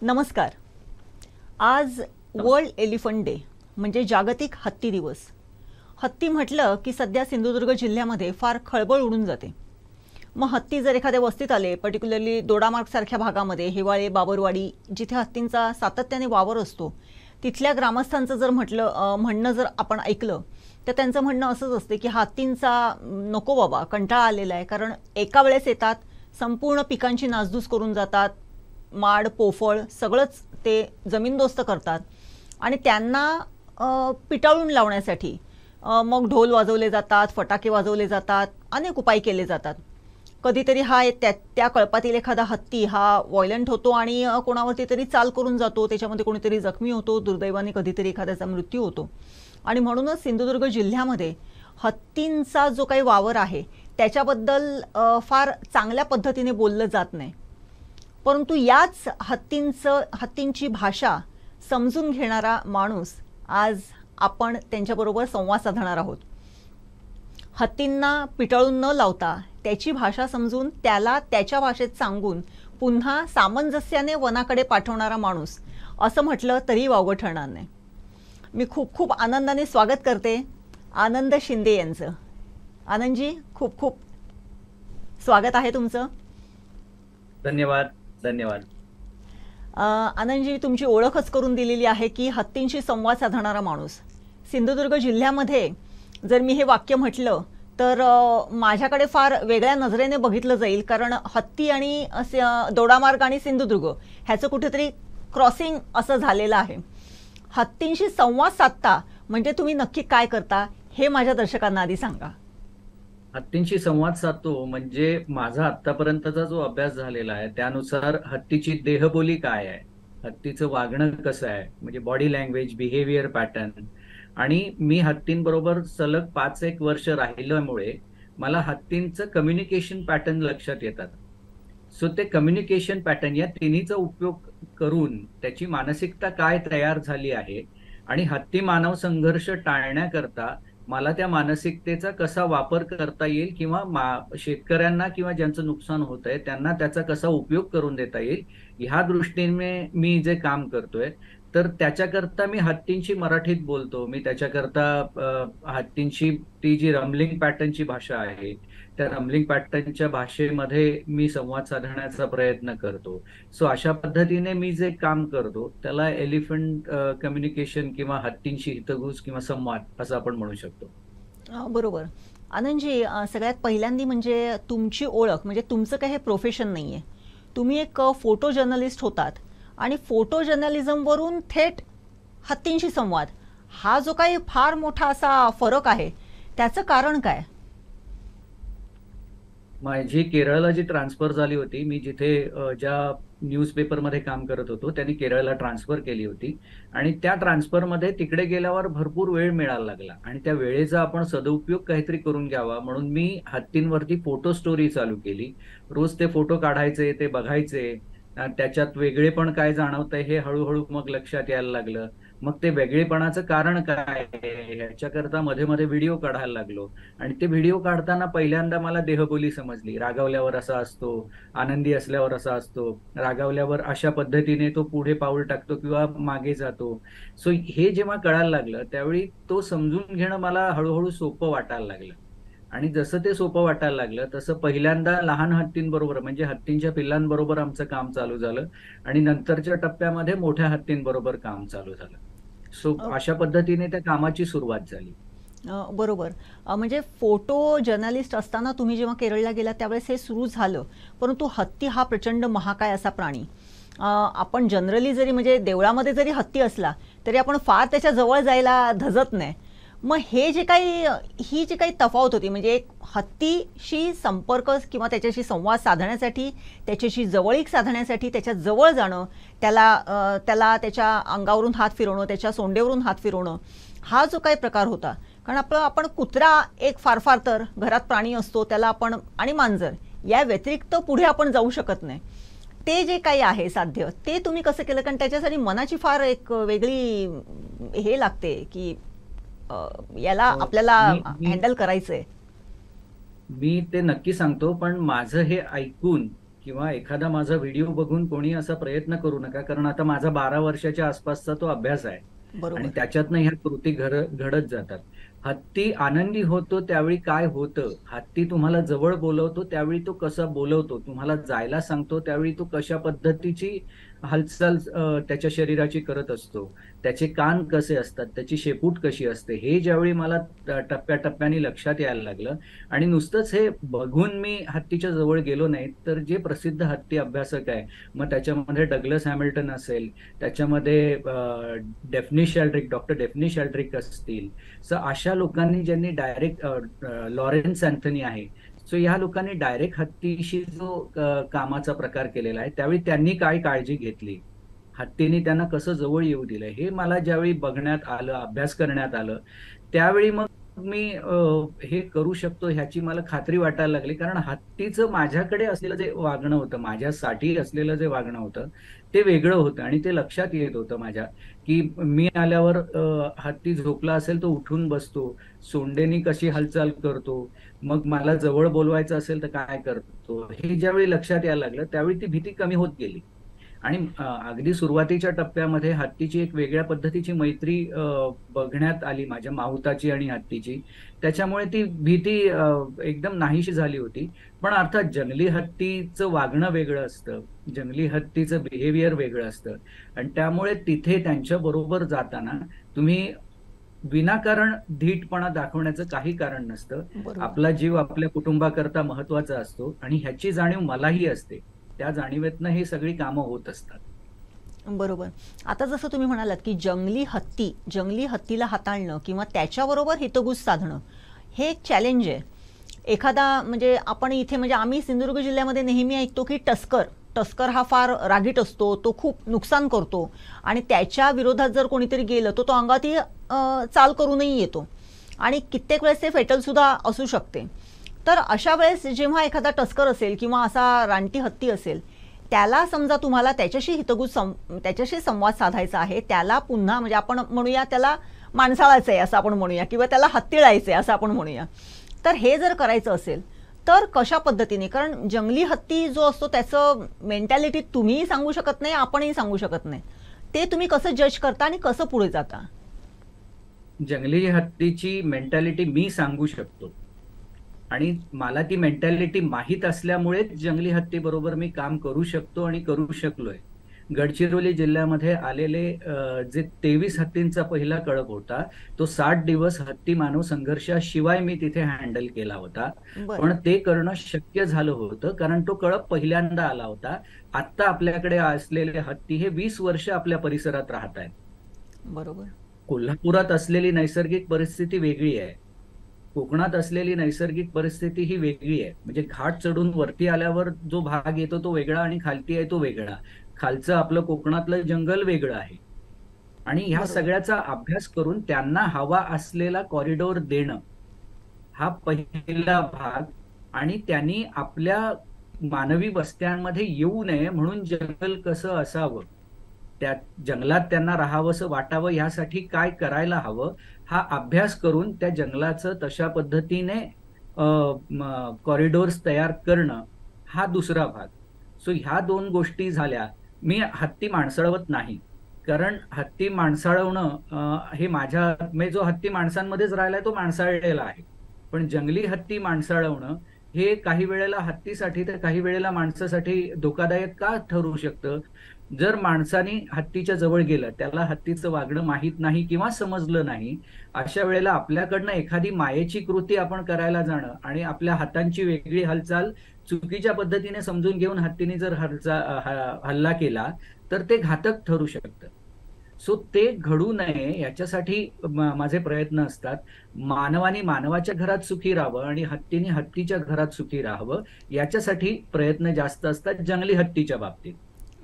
नमस्कार. आज world elephant day म्हणजे जागतिक हत्ती दिवस. हत्ती म्हटलं की सध्या सिंधुदुर्ग जिल्ह्यामध्ये फार खळबळ उडून जाते. मग हत्ती जर एखाद्या वस्तीत आले, पर्टिक्युलरली दोडामार्ग सारख्या भागामध्ये, हिवाळे, बाबरवाडी, जिथे हत्तींचा सातत्याने वावर असतो, तिथल्या ग्रामस्थांचं जर म्हणणं जर आपण ऐकलं तर त्यांचं म्हणणं असंच असते की हत्तींचा नको बाबा, कंटाळा आलेला आहे. कारण एका वेळेस येतात, संपूर्ण पिकांची नासधूस करून जातात, माड पोफळ सगळंच ते जमीनदोस्त करतात आणि त्यांना पिटाळून लावण्यासाठी मग ढोल वाजवले जातात, फटाके वाजवले जातात, अनेक उपाय केले जातात. कधीतरी त्या कळपातील एखादा हत्ती हा व्हायलंट होतो आणि कोणावरती तरी चाल करून जातो, त्याच्यामध्ये कोणीतरी जखमी होतो, दुर्दैवाने कधीतरी एखाद्याचा मृत्यू होतो. आणि म्हणूनच सिंधुदुर्ग जिल्ह्यामध्ये हत्तींचा जो काही वावर आहे त्याच्याबद्दल फार चांगल्या पद्धतीने बोललं जात नाही. परंतु याच हत्तींची भाषा समजून घेणारा माणूस आज आपण त्यांच्याबरोबर संवाद साधणार आहोत. हत्तींना पिटाळून न लावता त्याची भाषा समजून त्याला त्याच्या भाषेत सांगून पुन्हा सामंजस्याने वनाकडे पाठवणारा माणूस असं म्हटलं तरी वावगं ठरणार नाही. मी खूप खूप आनंदाने स्वागत करते आनंद शिंदे यांचं. आनंदजी, खूप खूप स्वागत आहे तुमचं. धन्यवाद धन्यवाद. आनंदजी, तुमची ओळखच करून दिलेली आहे की हत्तींशी संवाद साधणारा माणूस. सिंधुदुर्ग जिल्ह्यामध्ये जर मी हे वाक्य म्हटलं तर माझ्याकडे फार वेगळ्या नजरेने बघितलं जाईल, कारण हत्ती आणि दोडामार्ग आणि सिंधुदुर्ग ह्याचं कुठेतरी क्रॉसिंग असं झालेलं आहे. हत्तींशी संवाद साधता म्हणजे तुम्ही नक्की काय करता हे माझ्या दर्शकांना आधी सांगा. हत्तींशी संवाद साधतो म्हणजे माझा आतापर्यंतचा जो अभ्यास झालेला आहे त्यानुसार हत्तीची देहबोली काय आहे, हत्तीचं वागणं कसं आहे, म्हणजे बॉडी लँग्वेज, बिहेवियर पॅटर्न. आणि मी हत्तींबरोबर सलग 5-1 वर्ष राहिल्यामुळे मला हत्तींचं कम्युनिकेशन पॅटर्न लक्षात येतात. सो ते कम्युनिकेशन पॅटर्न या तिन्हीचा उपयोग करून त्याची मानसिकता काय तयार झाली आहे आणि हत्ती मानव संघर्ष टाळण्याकरता मला त्या मानसिकतेचा कसा वापर करता येईल किंवा शेतकऱ्यांना किंवा ज्यांचं नुकसान होत आहे त्यांना त्याचा कसा उपयोग करून देता येईल, ह्या दृष्टीने मी जे काम करतोय. तर त्याच्याकरता मी हत्तींशी मराठीत बोलतो. मी त्याच्याकरता हत्तींशी ती जी रमलिंग पॅटर्नची भाषा आहे त्या रमलिंग पॅटर्नच्या भाषेमध्ये मी संवाद साधण्याचा प्रयत्न करतो. सो अशा पद्धतीने मी जे काम करतो त्याला एलिफंट कम्युनिकेशन किंवा हत्तींशी हितगुज किंवा संवाद असं आपण म्हणू शकतो. बरोबर. आनंदजी, सगळ्यात पहिल्यांदा म्हणजे तुमची ओळख, म्हणजे तुमचं काही हे प्रोफेशन नाही आहे. तुम्ही एक फोटो जर्नलिस्ट होतात आणि फोटो जर्नलिझमवरून थेट हत्तींशी संवाद, हा जो काही फार मोठा असा फरक आहे त्याचं कारण काय? माझी केरळला जी ट्रान्सफर झाली होती, मी जिथे ज्या न्यूजपेपरमध्ये काम करत होतो त्यांनी केरळला ट्रान्सफर केली होती आणि त्या ट्रान्सफरमध्ये तिकडे गेल्यावर भरपूर वेळ मिळायला लागला आणि त्या वेळेचा आपण सदुपयोग काहीतरी करून घ्यावा म्हणून मी हत्तींवरती फोटो स्टोरी चालू केली. रोज ते फोटो काढायचे, ते बघायचे, त्याच्यात वेगळेपण काय जाणवतंय हे हळूहळू मग लक्षात यायला लागलं. मग ते वेगळेपणाचं कारण काय आहे ह्याच्याकरता मध्ये मध्ये व्हिडिओ काढायला लागलो आणि ते व्हिडिओ काढताना पहिल्यांदा मला देहबोली समजली. रागावल्यावर असा असतो, आनंदी असल्यावर असा असतो, रागावल्यावर अशा पद्धतीने तो पुढे पाऊल टाकतो किंवा मागे जातो. सो हे जेव्हा कळायला लागलं त्यावेळी तो समजून घेणं मला हळूहळू सोपं वाटायला लागलं आणि जसं ते सोपं वाटायला लागलं तसं पहिल्यांदा लहान हत्तींबरोबर म्हणजे हत्तींच्या पिल्लांबरोबर आमचं काम चालू झालं आणि नंतरच्या टप्प्यामध्ये मोठ्या हत्तींबरोबर काम चालू झालं. सो अशा पद्धतीने त्या कामाची सुरुवात झाली. बरोबर. म्हणजे फोटो जर्नलिस्ट असताना तुम्ही जेव्हा केरळला गेला त्यावेळेस हे सुरू झालं, परंतु हत्ती हा प्रचंड महाकाय असा प्राणी. आपण जनरली जरी म्हणजे देवळामध्ये जरी हत्ती असला तरी आपण फार त्याच्या जवळ जायला धजत नाही. मग ही जी काही तफावत होती, म्हणजे एक हत्तीशी संपर्क किंवा त्याच्याशी संवाद साधण्यासाठी, त्याच्याशी जवळीक साधण्यासाठी त्याच्या जवळ जाणं, त्याला त्याच्या अंगावरून हात फिरवणं, त्याच्या सोंडेवरून हात फिरवणं, हा जो काही प्रकार होता. कारण आपण कुत्रा एक फार तर घरात प्राणी असतो, त्याला आपण आणि मांजर या व्यतिरिक्त पुढे आपण जाऊ शकत नाही. ते जे काही आहे साध्य ते तुम्ही कसं केलं? कारण त्याच्यासाठी मनाची फार एक वेगळी हे लागते की याला आपल्याला हँडल करायचंय. मी ते नक्की सांगतो, पण माझं हे ऐकून किंवा एखादा माझा व्हिडिओ बघून कोणी असा प्रयत्न करू नका, कारण आता माझा 12 वर्षाच्या आसपासचा तो अभ्यास आहे आणि बरोबर. त्याच्यातनं ह्या कृती घडत जातात. हत्ती आनंदी होतो त्यावेळी काय होतं, हत्ती तुम्हाला जवळ बोलवतो त्यावेळी तो कसा बोलवतो, तुम्हाला जायला सांगतो त्यावेळी तो कशा पद्धतीची हालचाल त्याच्या शरीराची करत असतो, त्याचे कान कसे असतात, त्याची शेपूट कशी असते, हे ज्यावेळी मला टप्प्याटप्प्याने लक्षात यायला लागलं. आणि नुसतंच हे बघून मी हत्तीच्या जवळ गेलो नाही, तर जे प्रसिद्ध हत्ती अभ्यासक आहे, मग त्याच्यामध्ये डग्लस हॅमिल्टन असेल, त्याच्यामध्ये डॉक्टर डेफनी शेल्ड्रिक असतील, सो अशा लोकांनी ज्यांनी डायरेक्ट लॉरेन्स अँथनी आहे, सो ह्या लोकांनी डायरेक्ट हत्तीशी जो कामाचा प्रकार केलेला आहे, त्यावेळी त्यांनी काय काळजी घेतली, हत्तीने त्यांना कसं जवळ येऊ दिलं, हे मला ज्यावेळी बघण्यात आलं, अभ्यास करण्यात आलं, त्यावेळी मग मी हे करू शकतो ह्याची मला खात्री वाटायला लागली. कारण हत्तीचं माझ्याकडे असलेलं जे वागणं होतं, माझ्यासाठी असलेलं जे वागणं होतं, ते वेगळं होतं आणि ते लक्षात येत होतं माझ्या, की मी आल्यावर हत्ती झोपला असेल तो उठून बसतो, सोंडेनी कशी हालचाल करतो, मग मला जवळ बोलवायचं असेल तर काय करतो, हे ज्यावेळी लक्षात यायला लागलं त्यावेळी ती भीती कमी होत गेली. आणि अगदी सुरुवातीच्या टप्प्यामध्ये हत्तीची एक वेगळ्या पद्धतीची मैत्री बघण्यात आली, माझ्या माहुताची आणि हत्तीची. त्याच्यामुळे ती भीती एकदम नाहीशी झाली होती. पण अर्थात जंगली हत्तीचं वागणं वेगळं असतं, जंगली हत्तीचं बिहेवियर वेगळं असतं आणि त्यामुळे तिथे त्यांच्या बरोबर जाताना तुम्ही विनाकारण धीटपणा दाखवण्याचं काही कारण नसतं. बरोबर. आपला जीव आपल्या कुटुंबाकरता महत्वाचा असतो आणि ह्याची जाणीव मलाही असते. त्या जाणीवेतनं ही सगळी कामं होत असतात. बरोबर. आता जसं तुम्ही म्हणालात की जंगली हत्तीला हाताळणं किंवा त्याच्याबरोबर हितगुज साधणं हे एक चॅलेंज आहे. एखादा म्हणजे आपण इथे म्हणजे आम्ही सिंधुदुर्ग जिल्ह्यामध्ये नेहमी ऐकतो की टस्कर हा फार रागीट असतो, तो खूप नुकसान करतो आणि त्याच्या विरोधात जर कोणीतरी गेलं तो अंगातही चाल करूनही येतो आणि कित्येक वेळेस ते फेटल सुद्धा असू शकते. तर अशा वेळेस जेव्हा एखादा टस्कर असेल किंवा असा रानटी हत्ती असेल, त्याला समजा तुम्हाला त्याच्याशी संवाद साधायचा आहे, त्याला पुन्हा म्हणजे आपण म्हणूया त्याला माणसाळायचं आहे असं आपण म्हणूया किंवा त्याला हत्तीळायचं आहे असं आपण म्हणूया, तर हे जर करायचं असेल तर कशा पद्धतीने, कारण जंगली हत्ती जो असतो त्याचं मेंटॅलिटी तुम्हीही सांगू शकत नाही, आपणही सांगू शकत नाही, ते तुम्ही कसं जज करता आणि कसं पुढे जाता? जंगली हत्तीची मेंटॅलिटी मी सांगू शकतो आणि मला ती मेंटॅलिटी माहीत असल्यामुळेच जंगली हत्ती बरोबर मी काम करू शकतो आणि करू शकलोय. गडचिरोली जिल्ह्यामध्ये आलेले जे 23 हत्तींचा पहिला कळप होता, तो 60 दिवस हत्ती मानव संघर्षाशिवाय मी तिथे हँडल केला होता. पण ते करणं शक्य झालं होतं कारण तो कळप पहिल्यांदा आला होता. आता आपल्याकडे असलेले हत्ती हे 20 वर्ष आपल्या परिसरात राहत आहेत. बरोबर. कोल्हापुरात असलेली नैसर्गिक परिस्थिती वेगळी आहे, कोकणात असलेली नैसर्गिक परिस्थिती ही वेगळी आहे. म्हणजे घाट चढून वरती आल्यावर जो भाग येतो तो वेगळा आणि खालती आहे तो वेगळा. खालचं आपलं कोकणातलं जंगल वेगळं आहे आणि ह्या सगळ्याचा अभ्यास करून त्यांना हवा असलेला कॉरिडॉर देणं हा पहिला भाग. आणि त्यांनी आपल्या मानवी वस्त्यांमध्ये येऊ नये म्हणून जंगल कसं असावं, त्या जंगलात त्यांना राहावंसं वाटावं यासाठी काय करायला हवं, हा अभ्यास करून त्या जंगलाचं तशा पद्धतीने कॉरिडॉर्स तयार करणं हा दुसरा भाग. सो ह्या 2 गोष्टी झाल्या. मी हत्ती माणसाळवत नाही, कारण हत्ती माणसाळवणं हे म्हणजे जो हत्ती माणसांमध्येच राहिलाय तो माणसाळलेला आहे. पण जंगली हत्ती माणसाळवणं हे काही वेळेला हत्तीसाठी तर काही वेळेला माणसासाठी धोकादायक का ठरू शकतं. जर माणसाने हत्तीच्या जवळ गेलं, त्याला हत्तीचं वागणं माहीत नाही किंवा समजलं नाही, अशा वेळेला आपल्याकडनं एखादी मायेची कृती आपण करायला जाणं आणि आपल्या हातांची वेगळी हालचाल चुकीच्या पद्धतीने समजून घेऊन हत्तीने जर हल्ला केला तर ते घातक ठरू शकतं. सो ते घडू नये याच्यासाठी माझे प्रयत्न असतात. मानवाने मानवाच्या घरात सुखी राहावं आणि हत्तीने हत्तीच्या घरात सुखी राहावं याच्यासाठी प्रयत्न जास्त असतात जंगली हत्तीच्या बाबतीत.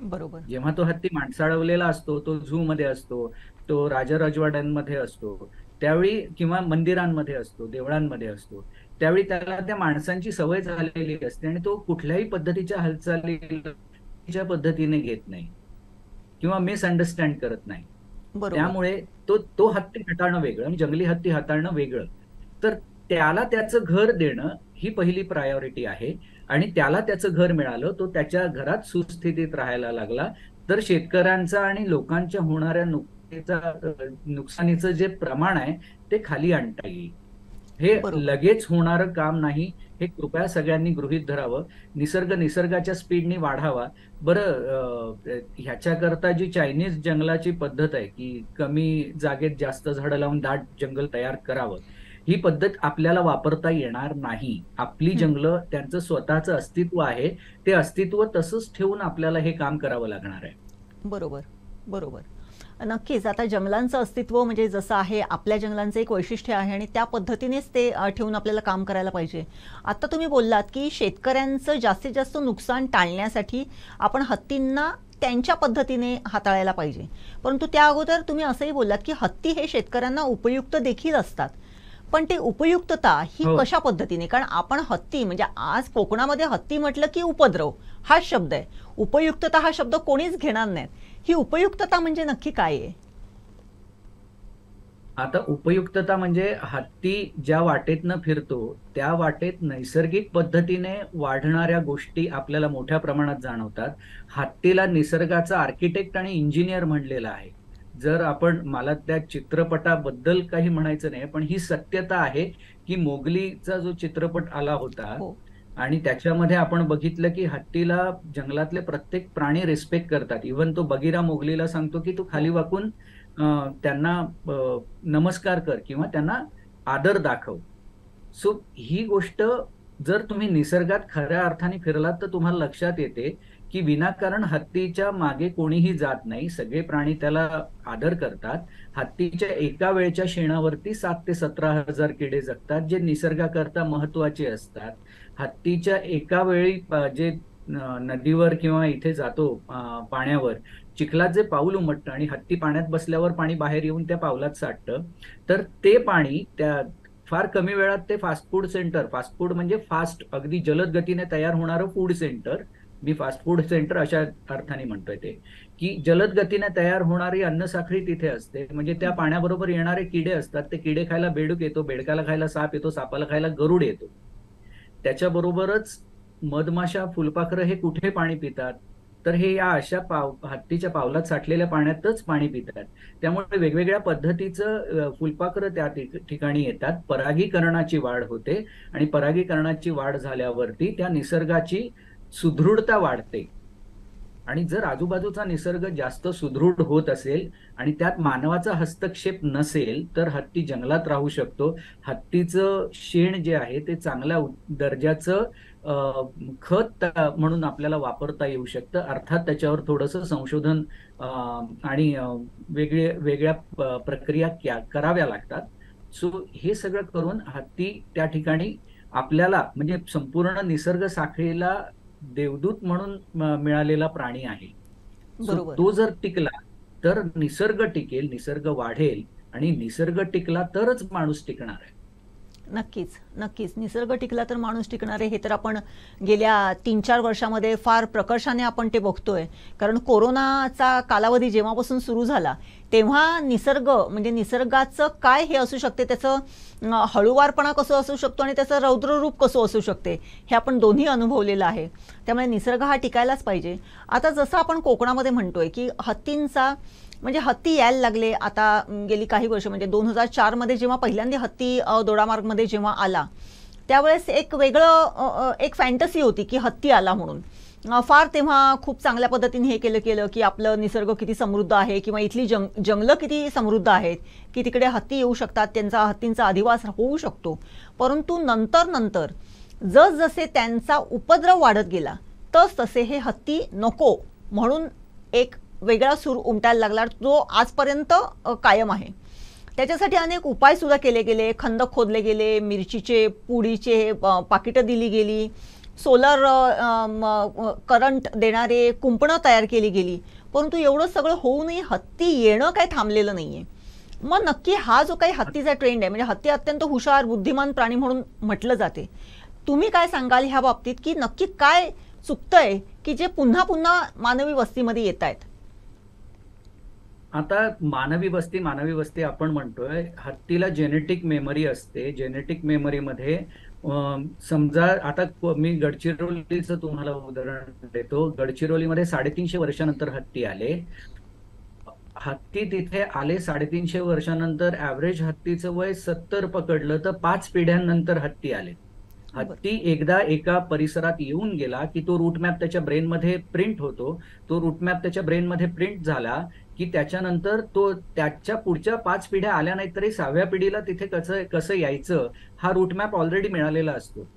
बरोबर. जेव्हा तो हत्ती माणसाळवलेला असतो, तो झू मध्ये असतो, तो राजराजवाड्यांमध्ये असतो, त्यावेळी किंवा मंदिरांमध्ये असतो, देवळांमध्ये असतो, त्यावेळी त्याला त्या माणसांची सवय झालेली असते आणि तो कुठल्याही पद्धतीच्या हालचालीच्या पद्धतीने घेत नाही किंवा मिसअंडरस्टँड करत नाही. त्यामुळे तो हत्ती हाताळणं वेगळं आणि जंगली हत्ती हाताळणं वेगळं. तर त्याला त्याचं घर देणं ही पहिली प्रायोरिटी आहे आणि त्याला त्याचं घर मिळालं, तो त्याच्या घरात सुस्थितीत राहायला लागला, तर शेतकऱ्यांचा आणि लोकांच्या होणाऱ्या नुकसानीचं जे प्रमाण आहे ते खाली आणता येईल. हे बरोबर. लगेच होणारं काम नाही, हे कृपया सगळ्यांनी गृहीत धरावं. निसर्ग निसर्गाच्या स्पीडनी वाढावा. बरं, ह्याच्याकरता जी चायनीज जंगलाची पद्धत आहे की कमी जागेत जास्त झाडं लावून दाट जंगल तयार करावं, ही पद्धत आपल्याला वापरता येणार नाही. आपली हं. जंगलं त्यांचं स्वतःचं अस्तित्व आहे, ते अस्तित्व तसंच ठेवून आपल्याला हे काम करावं लागणार आहे. बरोबर, बरोबर. नक्कीच. आता जंगलांचं अस्तित्व म्हणजे जसं आहे, आपल्या जंगलांचं एक वैशिष्ट्य आहे आणि त्या पद्धतीनेच ते ठेवून आपल्याला काम करायला पाहिजे. आता तुम्ही बोललात, की शेतकऱ्यांचं जास्तीत जास्त नुकसान टाळण्यासाठी आपण हत्तींना त्यांच्या पद्धतीने हाताळायला पाहिजे. परंतु त्या अगोदर तुम्ही असंही बोललात, की हत्ती हे शेतकऱ्यांना उपयुक्त देखील असतात. पण ते उपयुक्तता ही हो. कशा पद्धतीने? कारण आपण हत्ती म्हणजे आज कोकणामध्ये हत्ती म्हटलं की उपद्रव हा शब्द आहे. उपयुक्तता हा शब्द कोणीच घेणार नाहीत. ही उपयुक्तता म्हणजे नक्की काय आहे? आता उपयुक्तता म्हणजे हत्ती ज्या वाटेतनं फिरतो, त्या वाटेत नैसर्गिक पद्धतीने वाढणाऱ्या गोष्टी आपल्याला मोठ्या प्रमाणात जाणवतात. हत्तीला निसर्गाचा आर्किटेक्ट आणि इंजिनियर म्हणलेलं आहे. जर आपण, मला त्या चित्रपटाबद्दल काही म्हणायचं नाही, पण ही सत्यता आहे की मोगलीचा जो चित्रपट आला होता हो. आणि त्याच्यामध्ये आपण बघितलं की हत्तीला जंगलातले प्रत्येक प्राणी रिस्पेक्ट करतात. इव्हन तो बगीरा मोगलीला सांगतो की तू हो. खाली वाकून त्यांना नमस्कार कर किंवा त्यांना आदर दाखव. सो ही गोष्ट जर तुम्ही निसर्गात खऱ्या अर्थाने फिरलात तर तुम्हाला लक्षात येते की विनाकारण हत्तीच्या मागे कोणीही जात नाही. सगळे प्राणी त्याला आदर करतात. हत्तीच्या एका वेळच्या शेणावरती 7 ते 17,000 किडे जगतात, जे निसर्गाकरता महत्वाचे असतात. हत्तीच्या एका वेळी जे नदीवर किंवा इथे जातो पाण्यावर, चिखलात जे पाऊल उमटतं आणि हत्ती पाण्यात बसल्यावर पाणी बाहेर येऊन त्या पावलात साठतं, तर ते पाणी त्या फार कमी वेळात ते fast food centre, fast food म्हणजे फास्ट, अगदी जलद गतीने तयार होणारं फूड सेंटर, मी फास्ट फूड सेंटर अशा अर्थाने म्हणतोय ते, की जलद गतीने तयार होणारी अन्नसाखळी तिथे असते. म्हणजे त्या पाण्याबरोबर येणारे किडे असतात, ते किडे खायला बेडूक येतो, बेडकाला खायला साप येतो, सापाला खायला गरुड येतो. त्याच्याबरोबरच मधमाशा, फुलपाखरं हे कुठे पाणी पितात? तर हे या अशा हत्तीच्या पावलात साठलेल्या पाण्यातच पाणी पितात. त्यामुळे वेगवेगळ्या पद्धतीचं फुलपाखरं त्या ठिकाणी येतात. परागीकरणाची वाढ होते आणि परागीकरणाची वाढ झाल्यावरती त्या निसर्गाची सुदृढता वाढते. आणि जर आजूबाजूचा निसर्ग जास्त सुदृढ होत असेल आणि त्यात मानवाचा हस्तक्षेप नसेल, तर हत्ती जंगलात राहू शकतो. हत्तीचं शेण जे आहे ते चांगल्या दर्जाचं खत म्हणून आपल्याला वापरता येऊ शकतं. अर्थात त्याच्यावर थोडंसं संशोधन आणि वेगळ्या प्रक्रिया कराव्या लागतात. सो हे सगळं करून हत्ती त्या ठिकाणी आपल्याला, म्हणजे संपूर्ण निसर्ग साखळीला देवदूत म्हणून मिळालेला प्राणी आहे. सो बरोबर. तो जर टिकला तर निसर्ग टिकेल, निसर्ग वाढेल आणि निसर्ग टिकला तरच माणूस टिकणार आहे. नक्कीच, नक्कीच. निसर्ग टिकला तर माणूस टिकणार आहे, हे तर आपण गेल्या 3-4 वर्षामध्ये फार प्रकर्षाने आपण ते बघतोय. कारण कोरोनाचा कालावधी जेव्हापासून सुरू झाला, तेव्हा निसर्ग म्हणजे निसर्गाचं काय हे असू शकते, त्याचं हळूवारपणा कसं असू शकतो आणि त्याचं रौद्ररूप कसं असू शकते, हे आपण दोन्ही अनुभवलेलं आहे. त्यामुळे निसर्ग हा टिकायलाच पाहिजे. आता जसं आपण कोकणामध्ये म्हणतोय, की हत्तींचा म्हणजे हत्ती यायला लागले आता गेली काही वर्ष, म्हणजे 2004 मध्ये जेव्हा पहिल्यांदा हत्ती दोडामार्गमध्ये जेव्हा आला, त्यावेळेस एक वेगळं एक फॅन्टसी होती की हत्ती आला म्हणून. फार तेव्हा खूप चांगल्या पद्धतीने हे केलं की आपलं निसर्ग किती समृद्ध आहे किंवा इथली जंगलं किती समृद्ध आहेत की तिकडे हत्ती येऊ शकतात, त्यांचा हत्तींचा अधिवास होऊ शकतो. परंतु नंतर जसजसे त्यांचा उपद्रव वाढत गेला तसे हे हत्ती नको म्हणून एक वेगळा सूर उमटायला लागला, जो आजपर्यंत कायम आहे. त्याच्यासाठी अनेक उपाय सुद्धा केले गेले, खंदक खोदले गेले, मिरचीचे पुडीचे पाकिटं दिली गेली, सोलर करंट देणारे कुंपणं तयार केली गेली. परंतु एवढं सगळं होऊनही हत्ती येणं काही थांबलेलं नाहीये. मग नक्की हा जो काही हत्तीचा ट्रेंड आहे, म्हणजे हत्ती अत्यंत हुशार बुद्धिमान प्राणी म्हणून म्हटलं जाते, तुम्ही काय सांगाल ह्या बाबतीत की नक्की काय चुकतंय की जे पुन्हा पुन्हा मानवी वस्तीमध्ये येत आहेत? आता मानवी वस्ती आपण म्हणतोय, हत्तीला जेनेटिक मेमरी असते. जेनेटिक मेमरीमध्ये समजा आता मी गडचिरोलीचं तुम्हाला उदाहरण देतो. गडचिरोलीमध्ये 350 वर्षानंतर हत्ती आले. हत्ती तिथे आले 350 वर्षानंतर. ऍव्हरेज हत्तीचं वय 70 पकडलं तर 5 पिढ्यांनंतर हत्ती आले. हत्ती एकदा एका परिसरात येऊन गेला की तो रूटमॅप त्याच्या ब्रेनमध्ये प्रिंट होतो. तो रूटमॅप त्याच्या ब्रेनमध्ये प्रिंट झाला की त्याच्यानंतर तो त्याच्या पुढच्या 5 पिढ्या आल्या नाहीत तरी 6व्या पिढीला तिथे कसं कसं यायचं हा रूटमॅप ऑलरेडी मिळालेला असतो.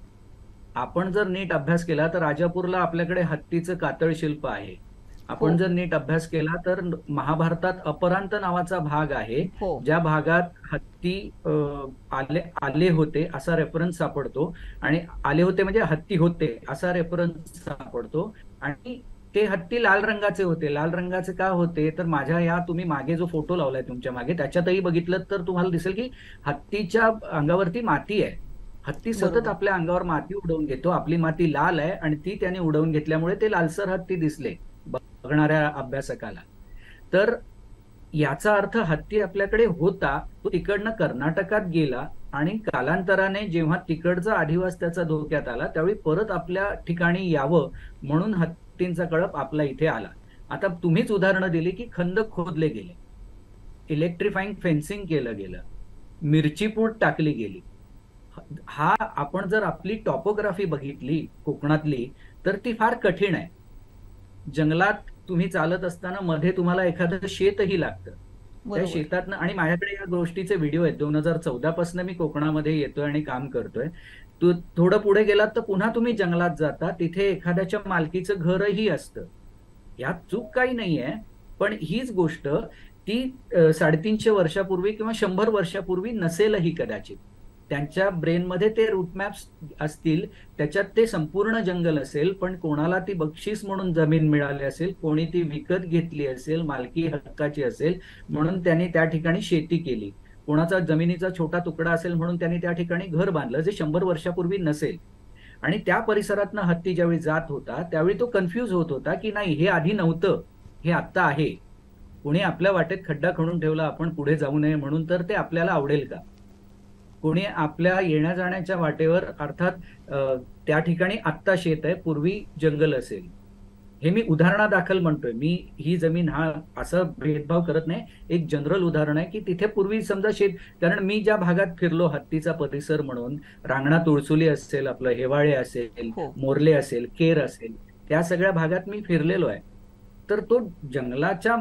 आपण जर नीट अभ्यास केला तर राजापूरला आपल्याकडे हत्तीचं कातळ शिल्प आहे. आपण जर नीट अभ्यास केला तर महाभारतात अपरांत नावाचा भाग आहे, ज्या भागात हत्ती आले आले होते असा रेफरन्स सापडतो. आणि आले होते म्हणजे हत्ती होते असा रेफरन्स सापडतो. आणि ते हत्ती लाल रंगाचे होते. लाल रंगाचे का होते तर माझ्या या तुम्ही मागे जो फोटो लावलाय तुमच्या मागे त्याच्यातही बघितलं तर तुम्हाला दिसेल की हत्तीच्या अंगावरती माती आहे. हत्ती सतत आपल्या अंगावर माती उडवून घेतो. आपली माती लाल आहे आणि ती त्याने उडवून घेतल्यामुळे ते लालसर हत्ती दिसले बघणाऱ्या अभ्यासकाला. तर याचा अर्थ हत्ती आपल्याकडे होता, तो तिकडनं कर्नाटकात गेला आणि कालांतराने जेव्हा तिकडचा अधिवास त्याचा धोक्यात आला त्यावेळी परत आपल्या ठिकाणी यावं म्हणून हत्तींचा कळप आपला इथे आला. आता तुम्हीच उदाहरणं दिली की खंदक खोदले गेले, इलेक्ट्रिफाईंग फेन्सिंग केलं गेलं, मिरची पूड टाकली गेली. हा आपण जर आपली टॉपोग्राफी बघितली कोकणातली तर ती फार कठीण आहे. जंगलात तुम्ही चालत असताना मध्ये तुम्हाला एखादं शेतही लागतं. त्या शेतातनं, आणि माझ्याकडे या गोष्टीचे व्हिडिओ आहेत. 2014 पासून मी कोकणामध्ये येतोय आणि काम करतोय. तू थोडं पुढे गेलात तर पुन्हा तुम्ही जंगलात जाता, तिथे एखाद्याच्या मालकीचं घरही असतं. यात चूक काही नाहीये, पण हीच गोष्ट ती 350 वर्षापूर्वी किंवा 100 वर्षापूर्वी नसेलही कदाचित. त्यांच्या ब्रेनमध्ये ते रूटमॅप्स असतील, त्याच्यात ते संपूर्ण जंगल असेल, पण कोणाला ती बक्षीस म्हणून जमीन मिळाली असेल, कोणी ती विकत घेतली असेल, मालकी हक्काची असेल म्हणून त्यांनी त्या ठिकाणी शेती केली, कोणाचा जमिनीचा छोटा तुकडा असेल म्हणून त्यांनी त्या ठिकाणी घर बांधलं, जे 100 वर्षापूर्वी नसेल. आणि त्या परिसरातनं हत्ती ज्यावेळी जात होता त्यावेळी तो कन्फ्यूज होत होता की नाही, हे आधी नव्हतं, हे आत्ता आहे. कोणी आपल्या वाटेत खड्डा खणून ठेवला आपण पुढे जाऊ नये म्हणून, तर ते आपल्याला आवडेल का? कोणी आपल्या येण्या जाण्याच्या वाटेवर, अर्थात त्या ठिकाणी आत्ता शेत आहे, पूर्वी जंगल असेल. हे मी उदाहरणादाखल म्हणतोय. मी ही जमीन हा असा भेदभाव करत नाही, एक जनरल उदाहरण आहे की तिथे पूर्वी समजा शेत. कारण मी ज्या भागात फिरलो हत्तीचा परिसर म्हणून, रांगणा तुळसुली असेल, आपलं हेवाळे असेल, मोर्ले असेल, केर असेल, त्या सगळ्या भागात मी फिरलेलो आहे. तर तो जंगलाच्या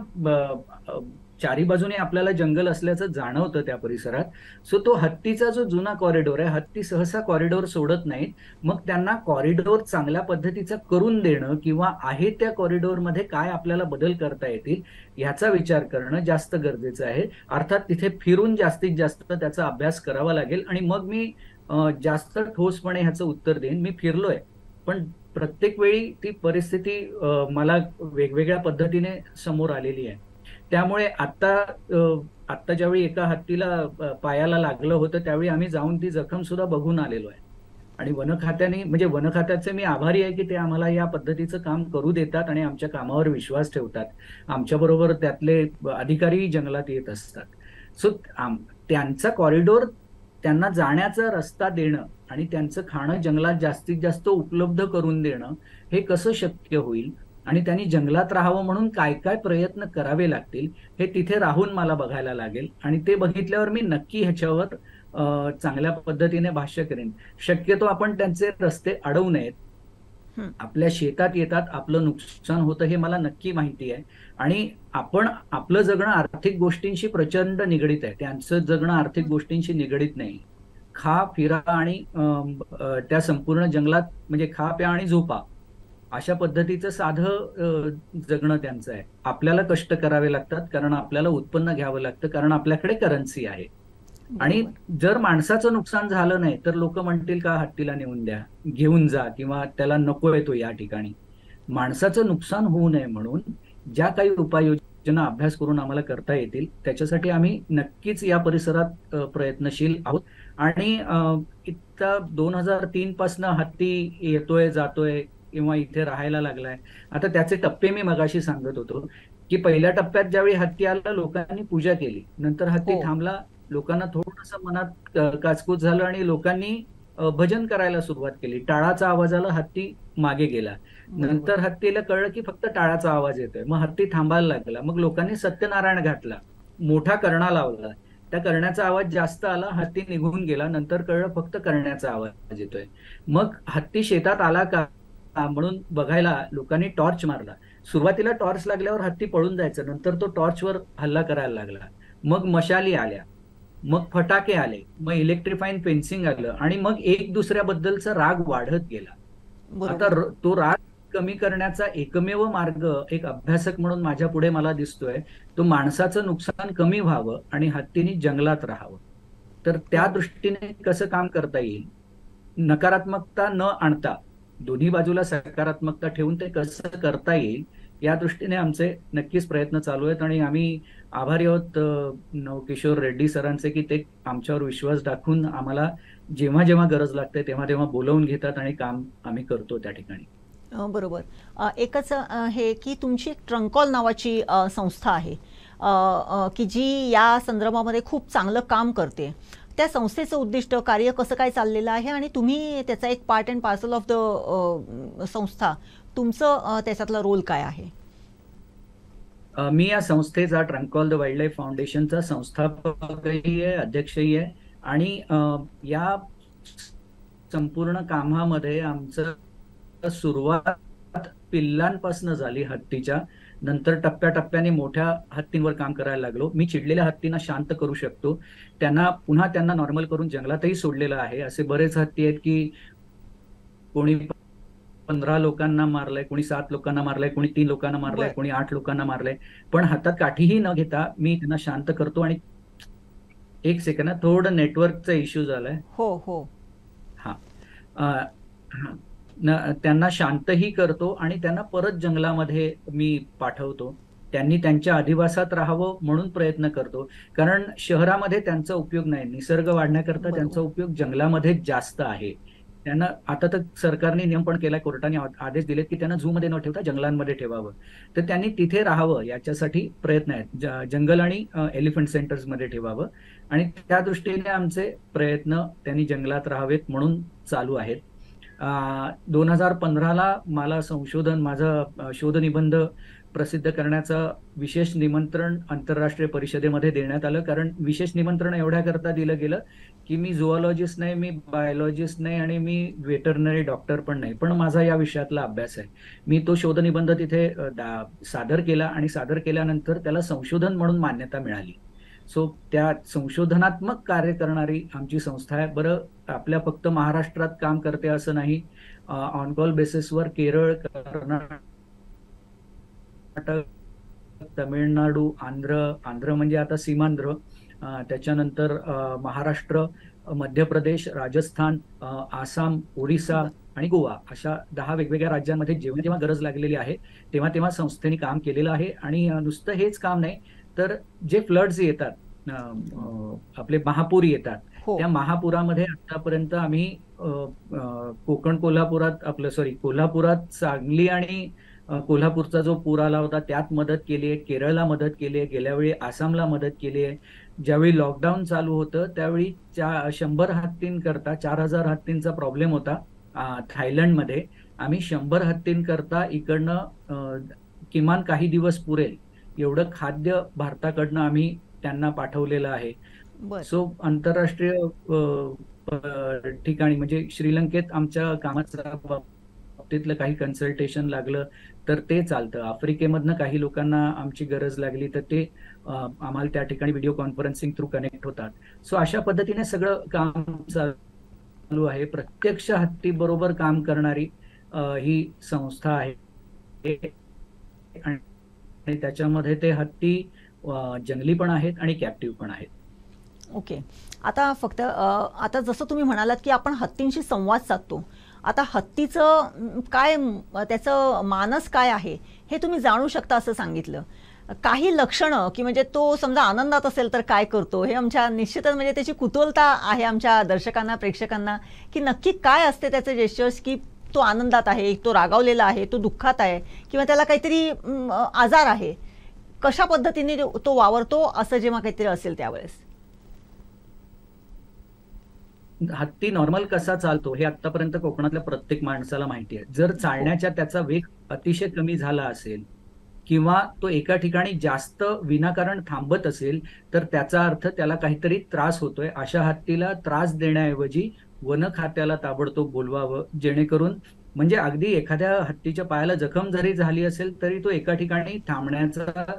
चारी बाजूने आपल्याला जंगल असल्याचं जाणवतं त्या परिसरात. सो तो हत्तीचा जो जुना कॉरिडॉर आहे, हत्ती सहसा कॉरिडॉर सोडत नाहीत. मग त्यांना कॉरिडॉर चांगल्या पद्धतीचा करून देणं किंवा आहे त्या कॉरिडॉरमध्ये काय आपल्याला बदल करता येतील ह्याचा विचार करणं जास्त गरजेचं आहे. अर्थात तिथे फिरून जास्तीत जास्त त्याचा अभ्यास करावा लागेल आणि मग मी जास्त ठोसपणे ह्याचं उत्तर देईन. मी फिरलोय, पण प्रत्येक वेळी ती परिस्थिती मला वेगवेगळ्या पद्धतीने समोर आलेली आहे. त्यामुळे आत्ता ज्यावेळी एका हत्तीला पायाला लागलं होतं त्यावेळी आम्ही जाऊन ती जखम सुद्धा बघून आलेलो आहे. आणि वन खात्याने, म्हणजे वन खात्याचे मी आभारी आहे की ते आम्हाला या पद्धतीचं काम करू देतात आणि आमच्या कामावर विश्वास ठेवतात. आमच्याबरोबर त्यातले अधिकारीही जंगलात येत असतात. सो त्यांचा कॉरिडॉर, त्यांना जाण्याचा रस्ता देणं आणि त्यांचं खाणं जंगलात जास्तीत जास्त उपलब्ध करून देणं हे कसं शक्य होईल आणि त्यांनी जंगलात राहावं म्हणून काय काय प्रयत्न करावे लागतील हे तिथे राहून मला बघायला लागेल. आणि ते बघितल्यावर मी नक्की ह्याच्यावर चांगल्या पद्धतीने भाष्य करेन. शक्यतो आपण त्यांचे रस्ते अडवू नयेत. आपल्या शेतात येतात, आपलं नुकसान होतं हे मला नक्की माहिती आहे. आणि आपण आपलं जगणं आर्थिक गोष्टींशी प्रचंड निगडीत आहे, त्यांचं जगणं आर्थिक गोष्टींशी निगडीत नाही. खा, फिरा आणि त्या संपूर्ण जंगलात म्हणजे खा, प्या आणि झोपा अशा पद्धतीचं साधं जगणं त्यांचं आहे. आपल्याला कष्ट करावे लागतात कारण आपल्याला उत्पन्न घ्यावं लागतं, कारण आपल्याकडे करन्सी आहे. आणि जर माणसाचं नुकसान झालं नाही तर लोक म्हणतील का हत्तीला नेऊन द्या, घेऊन जा, किंवा त्याला नको येतो या ठिकाणी. माणसाचं नुकसान होऊ नये म्हणून ज्या काही उपाययोजना अभ्यास करून आम्हाला करता येतील त्याच्यासाठी आम्ही नक्कीच या परिसरात प्रयत्नशील आहोत. आणि इतका 2003 पासून हत्ती येतोय जातोय किंवा इथे राहायला लागलाय. आता त्याचे टप्पे मी मगाशी सांगत होतो की पहिल्या टप्प्यात ज्यावेळी हत्ती आला लोकांनी पूजा केली, नंतर हत्ती थांबला, लोकांना थोडंसं मनात काचकूच झालं आणि लोकांनी भजन करायला सुरुवात केली. टाळाचा आवाजाला हत्ती मागे गेला. नंतर हत्तीला कळलं की फक्त टाळाचा आवाज येतोय. मग हत्ती थांबायला लागला. मग लोकांनी सत्यनारायण घातला, मोठा कर्णा लावला. त्या कर्ण्याचा आवाज जास्त आला, हत्ती निघून गेला. नंतर कळलं फक्त कर्ण्याचा आवाज येतोय. मग हत्ती शेतात आला का म्हणून बघायला लोकांनी टॉर्च मारला. सुरुवातीला टॉर्च लागल्यावर हत्ती पळून जायचं, नंतर तो टॉर्चवर हल्ला करायला लागला. मग मशाली आल्या, मग फटाके आले, मग इलेक्ट्रिफाईंग फेन्सिंग आलं, आणि मग एक दुसऱ्याबद्दलचा राग वाढत गेला. आता तो राग कमी करण्याचा एकमेव मार्ग एक अभ्यासक म्हणून माझ्या पुढे मला दिसतोय, तो माणसाचं नुकसान कमी व्हावं आणि हत्तीने जंगलात राहावं. तर त्या दृष्टीने कसं काम करता येईल, नकारात्मकता न आणता दोन्ही बाजूला सकारात्मकता ठेवून ते कसं करता येईल, या दृष्टीने आमचे नक्कीच प्रयत्न चालू आहेत. आणि आम्ही आभारी आहोत नवकिशोर रेड्डी सरांचे, की ते आमच्यावर विश्वास दाखवून आम्हाला जेव्हा जेव्हा गरज लागते तेव्हा तेव्हा बोलवून घेतात आणि काम आम्ही करतो त्या ठिकाणी. बरोबर. एकच हे की तुमची ट्रंकॉल नावाची संस्था आहे की जी या संदर्भामध्ये खूप चांगलं काम करते. त्या संस्थेचं उद्दिष्ट, कार्य कसं काय चाललेलं आहे आणि तुम्ही त्याचा एक part and parcel of the संस्था, तुमचं त्याच्यातला रोल काय आहे? मी या संस्थेचा, ट्रंकॉल द वाईल्ड लाईफ फाउंडेशनचा संस्थापकही आहे, अध्यक्षही आहे. आणि या संपूर्ण कामामध्ये आमचं सुरुवात पिल्लांपासून झाली हत्तीच्या. नंतर टप्प्याटप्प्याने मोठ्या हत्तींवर काम करायला लागलो. मी चिडलेल्या हत्तींना शांत करू शकतो, त्यांना नॉर्मल करून जंगलातही सोडलेलं आहे. असे बरेच हत्ती आहेत की कोणी 15 लोकांना मारलंय, कोणी 7 लोकांना मारलंय, कोणी 3 लोकांना मारलंय, कोणी 8 लोकांना मारलंय. पण हातात काठीही न घेता मी त्यांना शांत करतो. आणि एक सेकंड, थोडं नेटवर्कचा इश्यू झालाय. हो हो. हा, त्यांना शांतही करतो आणि त्यांना परत जंगलामध्ये मी पाठवतो. त्यांनी त्यांच्या अधिवासात राहावं म्हणून प्रयत्न करतो, कारण शहरामध्ये त्यांचा उपयोग नाही. निसर्ग वाढण्याकरता त्यांचा उपयोग जंगलामध्ये जास्त आहे. त्यांना आता तर सरकारने नियम पण केलाय, कोर्टाने आदेश दिलेत की त्यांना झू मध्ये न ठेवता जंगलांमध्ये ठेवावं. तर त्यांनी तिथे राहावं याच्यासाठी प्रयत्न आहेत. जंगल आणि एलिफंट सेंटर्स मध्ये ठेवावं, आणि त्या दृष्टीने आमचे प्रयत्न त्यांनी जंगलात राहावेत म्हणून चालू आहेत. 2015ला मला माझा शोधनिबंध प्रसिद्ध करण्याचं विशेष निमंत्रण आंतरराष्ट्रीय परिषदेमध्ये देण्यात आलं. कारण विशेष निमंत्रण एवढ्याकरता दिलं गेलं की मी झुऑलॉजिस्ट नाही, मी बायोलॉजिस्ट नाही, आणि मी वेटरनरी डॉक्टर पण नाही, पण माझा या विषयातला अभ्यास आहे. मी तो शोधनिबंध तिथे सादर केला, आणि सादर केल्यानंतर त्याला संशोधन म्हणून मान्यता मिळाली. सो त्या संशोधनात्मक कार्य करणारी आमची संस्था आहे. बरं, आपल्या फक्त महाराष्ट्रात काम करते असं नाही, ऑन कॉल बेसिसवर केरळ, कर्नाटक, तमिळनाडू, आंध्र म्हणजे आता सीमांध्र, त्याच्यानंतर महाराष्ट्र, मध्य प्रदेश, राजस्थान, आसाम, ओरिसा आणि गोवा, अशा 10 वेगवेगळ्या राज्यांमध्ये जेव्हा जेव्हा गरज लागलेली आहे तेव्हा तेव्हा संस्थेने काम केलेलं आहे. आणि नुसतं हेच काम नाही, तर जे फ्लड्स येतात, आपले महापूर येतात, त्या महापुरामध्ये आतापर्यंत आम्ही कोल्हापुरात सांगली आणि कोल्हापूरचा जो पूर आला होता त्यात मदत केली आहे, केरळला मदत केली आहे, गेल्या वेळी आसामला मदत केली आहे. ज्यावेळी लॉकडाऊन चालू होतं त्यावेळी 100 हत्तींकरता 4000 हत्तींचा प्रॉब्लेम होता थायलंडमध्ये. आम्ही 100 हत्तींकरता इकडनं किमान काही दिवस पुरेल एवढं खाद्य भारताकडनं आम्ही त्यांना पाठवलेलं आहे. सो आंतरराष्ट्रीय ठिकाणी म्हणजे श्रीलंकेत आमच्या कामाच्या बाबतीतलं काही कन्सल्टेशन लागलं तर ते चालतं. आफ्रिकेमधनं काही लोकांना आमची गरज लागली तर ते आम्हाला त्या ठिकाणी व्हिडिओ कॉन्फरन्सिंग थ्रू कनेक्ट होतात. सो अशा पद्धतीने सगळं काम चालू आहे. प्रत्यक्ष हत्ती बरोबर काम करणारी ही संस्था आहे, आणि त्याच्यामध्ये ते हत्ती जंगली पण आहेत आणि कॅप्टिव्ह पण आहेत. ओके. आता जसं तुम्ही म्हणालात की आपण हत्तींशी संवाद साधतो, आता हत्तीचं काय, त्याचं मानस काय आहे हे तुम्ही जाणू शकता असं सांगितलं. काही लक्षणं की म्हणजे तो समजा आनंदात असेल तर काय करतो, हे आमच्या निश्चितच म्हणजे त्याची कुतूहलता आहे आमच्या दर्शकांना, प्रेक्षकांना, की नक्की काय असते त्याचे जेस्चर्स, की तो आनंदात आहे, तो रागावलेला आहे, तो दुःखात आहे, किंवा त्याला काहीतरी आजार आहे, कशा पद्धतीने तो वावरतो असं जेव्हा काहीतरी असेल त्यावेळेस. हत्ती नॉर्मल कसा चालतो हे आतापर्यंत कोकणातल्या प्रत्येक माणसाला माहिती आहे. जर हो. चालण्याच्या त्याचा वेग अतिशय कमी झाला असेल किंवा तो एका ठिकाणी जास्त विनाकारण थांबत असेल, तर त्याचा अर्थ त्याला काहीतरी त्रास होतोय. अशा हत्तीला त्रास देण्याऐवजी वन खात्याला ताबडतोब बोलवावं, जेणेकरून म्हणजे अगदी एखाद्या हत्तीच्या पायाला जखम जरी झाली असेल तरी तो एका ठिकाणी थांबण्याचा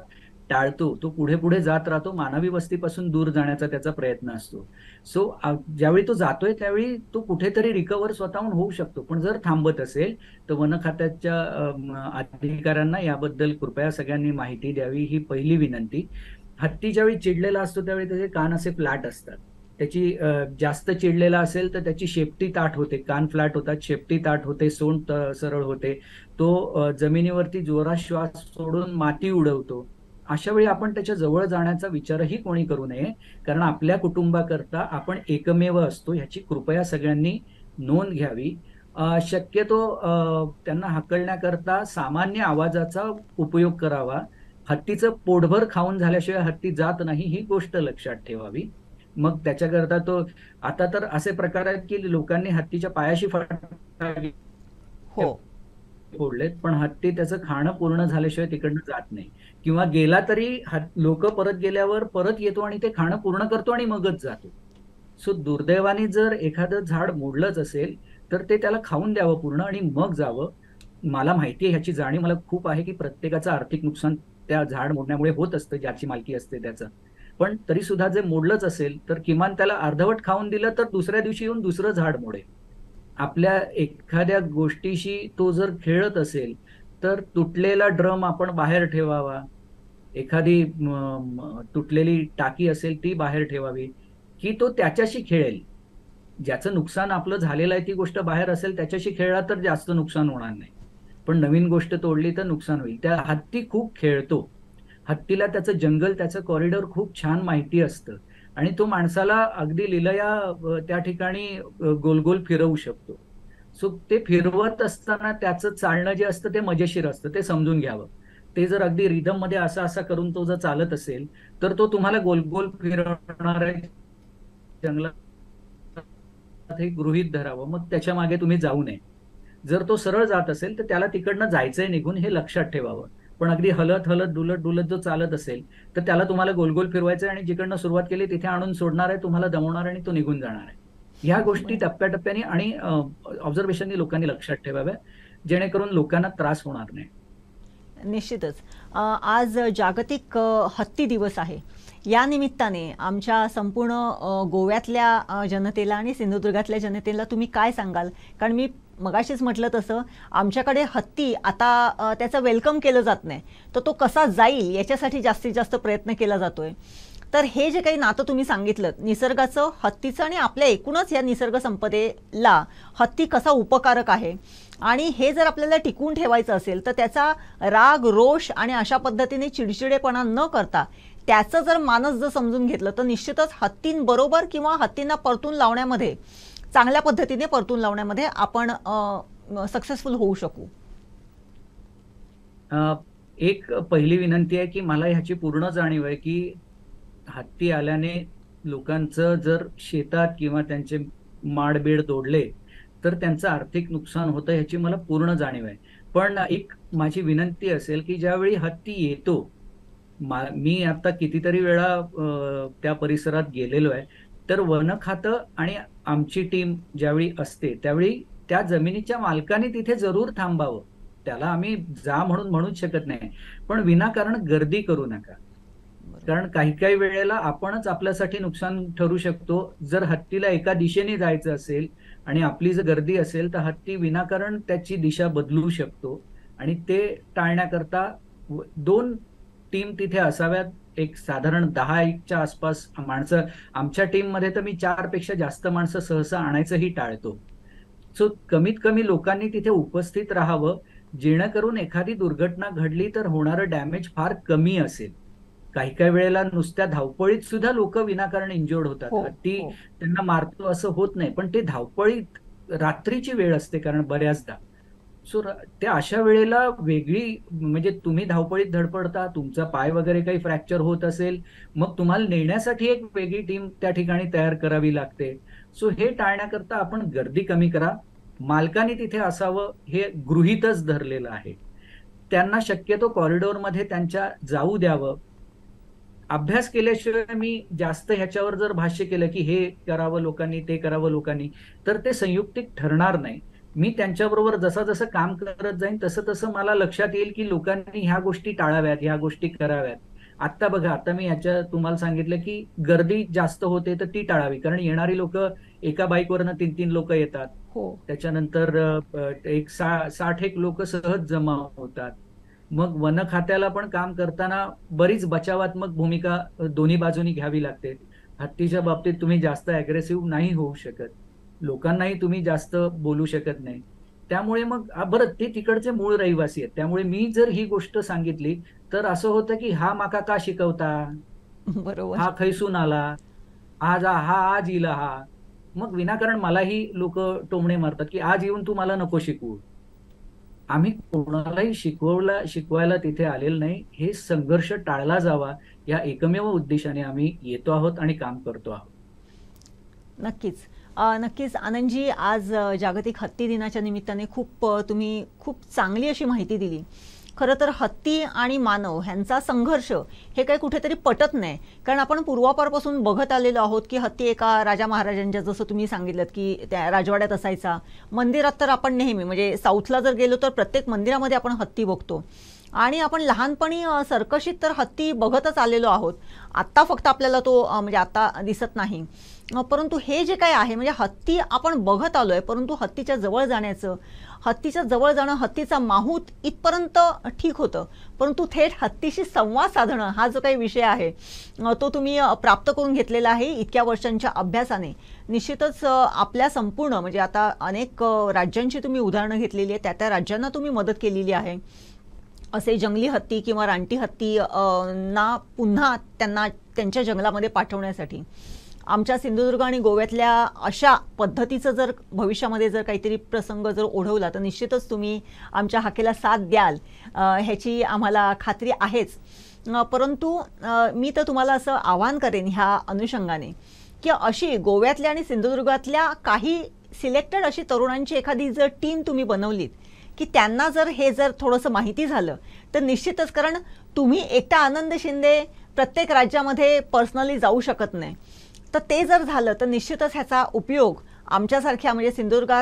टाळतो. तो पुढे पुढे जात राहतो, मानवी वस्तीपासून दूर जाण्याचा त्याचा प्रयत्न असतो. सो ज्यावेळी तो जातोय त्यावेळी तो कुठेतरी रिकव्हर स्वतःहून होऊ शकतो. पण जर थांबत असेल तर वन खात्याच्या अधिकाऱ्यांना याबद्दल कृपया सगळ्यांनी माहिती द्यावी, ही पहिली विनंती. हत्ती ज्यावेळी चिडलेला असतो त्यावेळी त्याचे कान असे फ्लॅट असतात. त्याची जास्त चिडलेला असेल तर त्याची शेपटी ताठ होते, कान फ्लॅट होतात, शेपटी ताठ होते, सोंड सरळ होते. तो जमिनीवरती जोरात श्वास सोडून माती उडवतो. अशा वेळी आपण त्याच्या जवळ जाण्याचा विचारही कोणी करू नये, कारण आपल्या कुटुंबाकरता आपण एकमेव असतो, ह्याची कृपया सगळ्यांनी नोंद घ्यावी. शक्यतो त्यांना हाकलण्याकरता सामान्य आवाजाचा उपयोग करावा. हत्तीचं पोटभर खाऊन झाल्याशिवाय हत्ती जात नाही, ही गोष्ट लक्षात ठेवावी. मग त्याच्याकरता तो आता तर असे प्रकार आहेत की लोकांनी हत्तीच्या पायाशी फटका हो. फोडलेत, पण हत्ती त्याचं खाणं पूर्ण झाल्याशिवाय तिकडनं जात नाही. किंवा गेला तरी लोक परत गेल्यावर परत येतो आणि ते खाणं पूर्ण करतो आणि मगच जातो. सो दुर्दैवाने जर एखादं झाड मोडलंच असेल तर ते त्याला खाऊन द्यावं पूर्ण आणि मग जावं. मला माहिती आहे, ह्याची जाणीव मला खूप आहे की प्रत्येकाचं आर्थिक नुकसान त्या झाड मोडण्यामुळे होत असतं, ज्याची मालकी असते त्याचं. पण तरी सुद्धा जे मोडलंच असेल तर किमान त्याला अर्धवट खाऊन दिलं तर दुसऱ्या दिवशी येऊन दुसरं झाड मोडेल. आपल्या एखाद्या गोष्टीशी तो जर खेळत असेल तर तुटलेला ड्रम आपण बाहेर ठेवावा. एखादी तुटलेली टाकी असेल ती बाहेर ठेवावी, की तो त्याच्याशी खेळेल. ज्याचं नुकसान आपलं झालेलं आहे ती गोष्ट बाहेर असेल, त्याच्याशी खेळला तर जास्त नुकसान होणार नाही. पण नवीन गोष्ट तोडली तर नुकसान होईल. त्या हत्ती खूप खेळतो. हत्तीला त्याचं जंगल, त्याचं कॉरिडॉर खूप छान माहिती असतं आणि तो माणसाला अगदी लिलया त्या ठिकाणी गोल गोल फिरवू शकतो. सो ते फिरवत असताना त्याचं चालणं जे असतं ते मजेशीर असतं, ते समजून घ्यावं. ते जर अगदी रिदम मध्ये असा असा करून तो जर चालत असेल तर तो तुम्हाला गोल गोल फिरवणार आहे जंगलात, हे गृहीत धरावं. मग त्याच्या मागे तुम्ही जाऊ नये. जर तो सरळ जात असेल तर त्याला तिकडनं जायचंय निघून, हे लक्षात ठेवावं. पण अगदी हलत हलत डुलत डुलत जो चालत असेल तर त्याला तुम्हाला गोल गोल फिरवायचंय आणि जिकडनं सुरुवात केली तिथे आणून सोडणार आहे, तुम्हाला दमवणार आणि तो निघून जाणार आहे. ह्या गोष्टी टप्प्याटप्प्याने आणि ऑब्झर्वेशननी लोकांनी लक्षात ठेवाव्या, जेणेकरून लोकांना त्रास होणार नाही. निश्चितच. आज जागतिक हत्ती दिवस आहे. या निमित्ताने आमच्या संपूर्ण गोव्यातल्या जनतेला आणि सिंधुदुर्गातल्या जनतेला तुम्ही काय सांगाल? कारण मी मगाशीच म्हटलं तसं आमच्याकडे हत्ती आता त्याचं वेलकम केलं जात नाही, तर तो कसा जाईल याच्यासाठी जास्तीत जास्त प्रयत्न केला जातोय. तर हे जे काही नातं तुम्ही सांगितलं निसर्गाचं, हत्तीचं आणि आपल्या एकूणच या निसर्ग संपदेला हत्ती कसा उपकारक आहे, आणि हे जर आपल्याला टिकवून ठेवायचं असेल तर त्याचा राग, रोष आणि अशा पद्धतीने चिडचिडेपणा न करता त्याचं जर मानस जर समजून घेतलं तर निश्चितच हत्तींबरोबर किंवा हत्तींना परतून लावण्यामध्ये, चांगल्या पद्धतीने परतून लावण्यामध्ये आपण सक्सेसफुल होऊ शकू. एक पहिली विनंती आहे की मला ह्याची पूर्ण जाणीव आहे की हत्ती आल्याने लोकांचं जर शेतात किंवा त्यांचे माडबेड तोडले तर त्यांचं आर्थिक नुकसान होतं, ह्याची मला पूर्ण जाणीव आहे. पण एक माझी विनंती असेल की ज्यावेळी हत्ती येतो, मी आता कितीतरी वेळा त्या परिसरात गेलेलो आहे, तर वन खातं आणि आमची टीम ज्यावेळी असते त्यावेळी त्या जमिनीच्या मालकाने तिथे जरूर थांबावं. त्याला आम्ही जा म्हणून म्हणूच शकत नाही, पण विनाकारण गर्दी करू नका. कारण काही काही वेळेला आपणच आपल्यासाठी नुकसान ठरू शकतो. जर हत्तीला एका दिशेने जायचं असेल आणि आपली जर गर्दी असेल तर हत्ती विनाकारण त्याची दिशा बदलू शकतो आणि ते टाळण्याकरता 2 टीम तिथे असाव्यात. एक साधारण 10-1च्या आसपास माणसं. आमच्या टीम मध्ये तर मी 4 पेक्षा जास्त माणसं सहसा आणायचंही टाळतो. सो कमीत कमी लोकांनी तिथे उपस्थित राहावं, जेणेकरून एखादी दुर्घटना घडली तर होणारं डॅमेज फार कमी असेल. काही काही वेळेला नुसत्या धावपळीत सुद्धा लोक विनाकारण इंजर्ड होतात. हत्ती त्यांना मारतो असं होत नाही, पण ते धावपळीत रात्रीची वेळ असते कारण बऱ्याचदा. सो त्या अशा वेळेला वेगळी, म्हणजे तुम्ही धावपळीत धडपडता, तुमचा पाय वगैरे काही फ्रॅक्चर होत असेल, मग तुम्हाला नेण्यासाठी एक वेगळी टीम त्या ठिकाणी तयार करावी लागते. सो हे टाळण्याकरता आपण गर्दी कमी करा. मालकाने तिथे असावं हे गृहीतच धरलेलं आहे. त्यांना शक्यतो कॉरिडॉरमध्ये त्यांच्या जाऊ द्यावं. अभ्यास केल्याशिवाय मी जास्त ह्याच्यावर जर भाष्य केलं की हे करावं लोकांनी, ते करावं लोकांनी, तर ते संयुक्तिक ठरणार नाही. मी त्यांच्याबरोबर जसं जसं काम करत जाईन तसं तसं मला लक्षात येईल की लोकांनी ह्या गोष्टी टाळाव्यात, ह्या गोष्टी कराव्यात. आता बघा, आता मी ह्याच्या तुम्हाला सांगितलं की गर्दी जास्त होते तर ती टाळावी, कारण येणारी लोक एका बाईकवरनं 3-3 लोक येतात. हो. त्याच्यानंतर एक 60 लोक सहज जमा होतात. मग वन खात्याला पण काम करताना बरीच बचावात्मक भूमिका दोन्ही बाजूनी घ्यावी लागते. हत्तीच्या बाबतीत तुम्ही जास्त अग्रेसिव्ह नाही होऊ शकत, लोकांनाही तुम्ही जास्त बोलू शकत नाही. त्यामुळे मग बरं, ते तिकडचे मूळ रहिवासी आहेत, त्यामुळे मी जर ही गोष्ट सांगितली तर असं होतं की हा माका का शिकवता, बरोबर. हा खैसून आला, हा आज येईल हा. मग विनाकारण मलाही लोक टोमणे मारतात की आज येऊन तू मला नको शिकवू. आम्ही कोणालाही शिकवायला तिथे आलेलं नाही. हे संघर्ष टाळला जावा या एकमेव उद्देशाने आम्ही येतो आहोत आणि काम करतो आहोत. नक्कीच. नक्कीच आनंदजी, आज जागतिक हत्ती दिनाच्या निमित्ताने तुम्ही खूप चांगली अशी माहिती दिली. खरं तर हत्ती आणि मानव ह्यांचा संघर्ष हे काही कुठेतरी पटत नाही, कारण आपण पूर्वापारपासून बघत आलेलो आहोत की हत्ती एका राजा महाराजांच्या, जसं तुम्ही सांगितलं की त्या राजवाड्यात असायचा. मंदिरात तर आपण नेहमी, म्हणजे साऊथला जर गेलो तर प्रत्येक मंदिरामध्ये आपण हत्ती बघतो. आणि आपण लहानपणी सर्कशीत तर हत्ती बघतच आलेलो आहोत. आत्ता फक्त आपल्याला तो म्हणजे आता दिसत नाही. परंतु हे जे काय आहे, म्हणजे हत्ती आपण बघत आलोय, परंतु हत्तीच्या जवळ जाणं, हत्तीचा माहूत इथपर्यंत ठीक होतं, परंतु थेट हत्तीशी संवाद साधणं हा जो काही विषय आहे तो तुम्ही प्राप्त करून घेतलेला आहे इतक्या वर्षांच्या अभ्यासाने. निश्चितच आपल्या संपूर्ण, म्हणजे आता अनेक राज्यांची तुम्ही उदाहरणं घेतलेली आहेत, त्या राज्यांना तुम्ही मदत केलेली आहे. असे जंगली हत्ती किंवा रानटी हत्ती ना पुन्हा त्यांच्या जंगलामध्ये पाठवण्यासाठी आमच्या सिंधुदुर्ग आणि गोव्यातल्या अशा पद्धतीचं जर भविष्यामध्ये जर काहीतरी प्रसंग जर ओढवला तर निश्चितच तुम्ही आमच्या हाकेला साथ द्याल, ह्याची आम्हाला खात्री आहेच. परंतु मी तर तुम्हाला असं आवाहन करेन ह्या अनुषंगाने की अशी गोव्यातल्या आणि सिंधुदुर्गातल्या काही सिलेक्टेड अशी तरुणांची एखादी जर टीम तुम्ही बनवलीत की त्यांना जर थोडंसं माहिती झालं तर निश्चितच, कारण तुम्ही एकटा आनंद शिंदे प्रत्येक राज्यामध्ये पर्सनली जाऊ शकत नाही, तर ते जर झालं तर निश्चितच ह्याचा उपयोग आमच्यासारख्या, म्हणजे सिंधुदुर्ग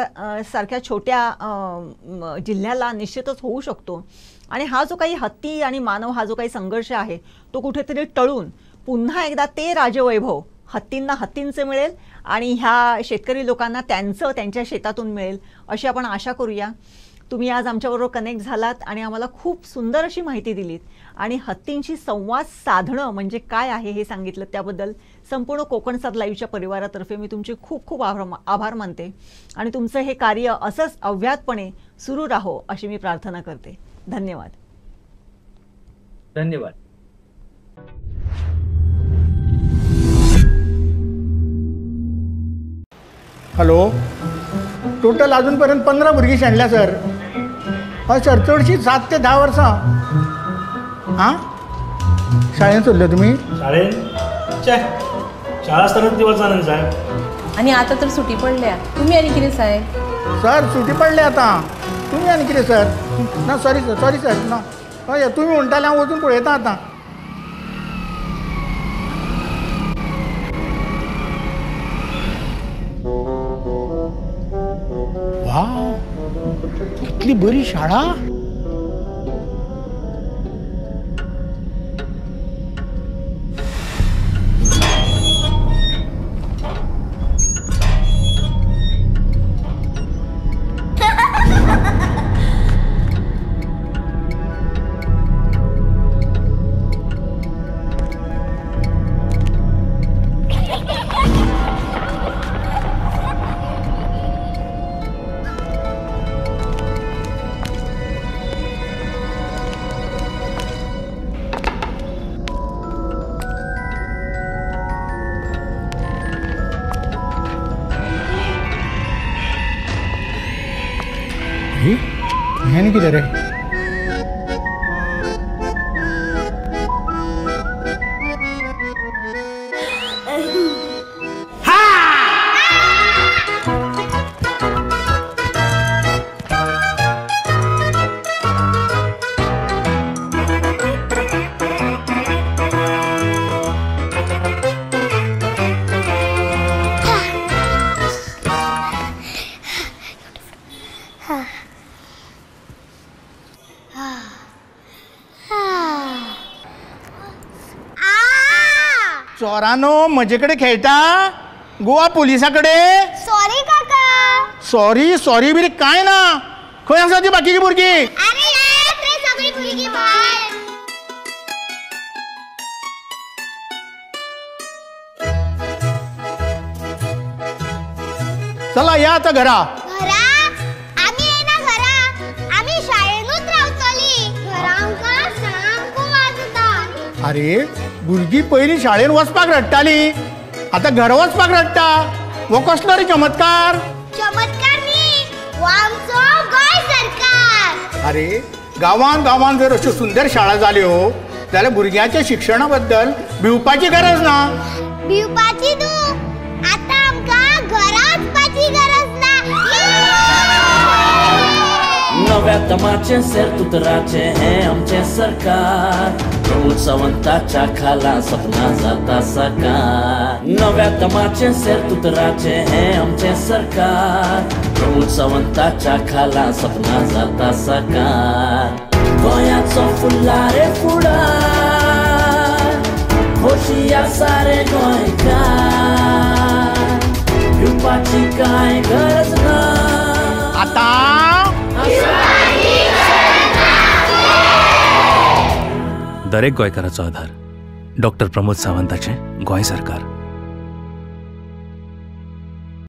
सारख्या छोट्या जिल्ह्याला निश्चितच होऊ शकतो. आणि हा जो काही हत्ती आणि मानव हा जो काही संघर्ष आहे तो कुठेतरी टळून पुन्हा एकदा ते राजवैभव हत्तींना हत्तींचे मिळेल आणि ह्या शेतकरी लोकांना त्यांच्या शेतातून मिळेल, अशी आपण आशा करूया. तुम्ही आज आमच्याबरोबर कनेक्ट झालात आणि आम्हाला खूप सुंदर अशी माहिती दिलीत आणि हत्तींशी संवाद साधणं म्हणजे काय आहे हे सांगितलं. त्याबद्दल संपूर्ण कोकणसाद लाईव्हच्या परिवारातर्फे मी तुमचे खूप खूप आभार मानते आणि तुमचं हे कार्य असंच अव्याहतपणे सुरू राहो अशी मी प्रार्थना करते. धन्यवाद. धन्यवाद. हॅलो, टोटल अजूनपर्यंत 15 भुरगीं शेणल्या सर. हय सर, चडशी 7 ते 10 वर्सां. हां, शाळेंत सोडले तुमी? शाळेंत शाळा आसतना ती वचना न्ही साहेब. आणि आता तर सुटी पडल्या, तुम्ही आनी कितें साहेब? सर सुटी पडले आतां, तुमी आनी कितें सर? ना सॉरी सर ना. हय तुमी म्हणटाले हांव वचून पळयतां आतां. वाव, कितली बरी शाळा. हे किती रे? चोरानो म्हजेकडे खेळटा गोवा पोलिसाकडे. सॉरी काका. सॉरी सॉरी बिरी काय ना. खंय आसा ती बाकीची भुरगी. अरे येत रे सगळी भुरगी भायर. चला या आता घरा. घरा आम्ही येना घरा. आम्ही शाळेनूच रावतली. घरा आमकां सामको वाजता. अरे भुरगी पयलीं शाळेन वचपाक रडटाली, आता घरा वचपाक रडटा. हो कसलो रे चमत्कार. चमत्कार न्ही, हो आमचो गोंय सरकार. अरे गांवांत गांवांत जर अश्यो सुंदर शाळा जाल्यो जाल्यार भुरग्याच्या शिक्षणा बद्दल भिवपाची गरज ना. भिवपाची तूं, आता आमकां घरा वचपाची गरज ना. नव्या तमाचे सेरतुतराचे हें आमचें सरकार. प्रमोद सावंताच्या खाला सपना जाता साकार. नव्या तमाचे सेरतुतराचे हें आमचें सरकार. प्रमोद सावंताच्या खाला सपना जाता साकार. गोंयाचो फुल्लारे फुडार खोशी आसा रे गोंयकार. भिवपाची कांय गरज ना. आता दरेक गोंयकाराचो आधार डॉक्टर प्रमोद सावंताचें गोंय सरकार.